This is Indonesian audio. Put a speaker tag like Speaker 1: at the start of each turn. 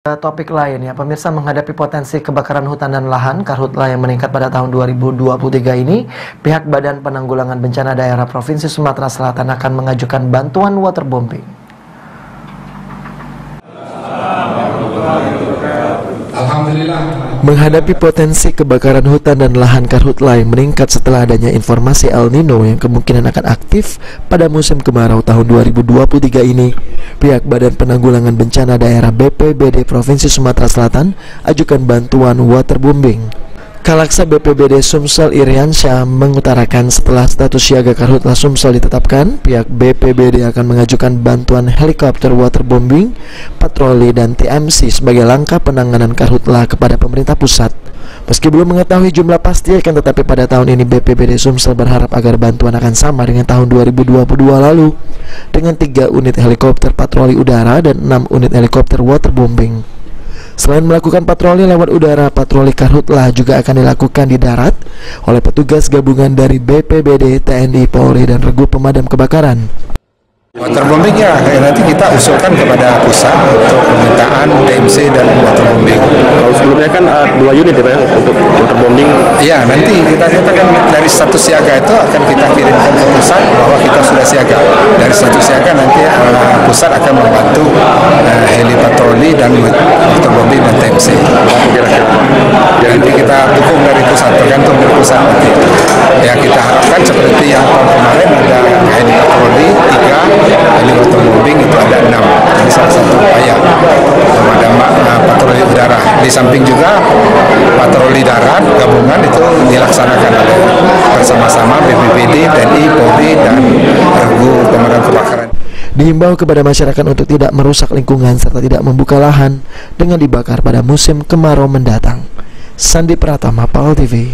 Speaker 1: Topik lain ya, pemirsa, menghadapi potensi kebakaran hutan dan lahan karhutla yang meningkat pada tahun 2023 ini, pihak Badan Penanggulangan Bencana Daerah Provinsi Sumatera Selatan akan mengajukan bantuan waterbombing. Menghadapi potensi kebakaran hutan dan lahan karhutla yang meningkat setelah adanya informasi El Nino yang kemungkinan akan aktif pada musim kemarau tahun 2023 ini, pihak Badan Penanggulangan Bencana Daerah BPBD Provinsi Sumatera Selatan ajukan bantuan waterbombing. Kalaksa BPBD Sumsel Iriansyah mengutarakan setelah status siaga karhutla Sumsel ditetapkan, pihak BPBD akan mengajukan bantuan helikopter waterbombing, patroli, dan TMC sebagai langkah penanganan karhutla kepada pemerintah pusat. Meski belum mengetahui jumlah pasti, akan tetapi pada tahun ini BPBD Sumsel berharap agar bantuan akan sama dengan tahun 2022 lalu, dengan 3 unit helikopter patroli udara dan 6 unit helikopter waterbombing. Selain melakukan patroli lewat udara, patroli karhutla juga akan dilakukan di darat oleh petugas gabungan dari BPBD, TNI, Polri, dan regu pemadam kebakaran.
Speaker 2: Waterbombing ya, nanti kita usulkan kepada pusat untuk permintaan TMC dan waterbombing.
Speaker 3: Kalau sebelumnya kan 2 unit ya Pak untuk waterbombing.
Speaker 2: Iya, nanti kita kan dari status siaga itu akan kita kirimkan ke pusat bahwa kita sudah siaga. Dari status siaga nanti pusat akan membantu heli patroli dan waterbombing dan TMC. Nanti kita dukung dari pusat, tergantung dari pusat nanti. Ya, kita harapkan seperti yang tahun kemarin ada heli patroli 3, heli waterbombing itu ada 6. Ini salah satu upaya pemadam patroli udara. Di samping juga patroli darat gabungan itu dilaksanakan oleh bersama-sama BPBD, TNI, Polri, dan regu pemadam kebakaran.
Speaker 1: Dihimbau kepada masyarakat untuk tidak merusak lingkungan serta tidak membuka lahan dengan dibakar pada musim kemarau mendatang. Sandi Pratama, PAL TV.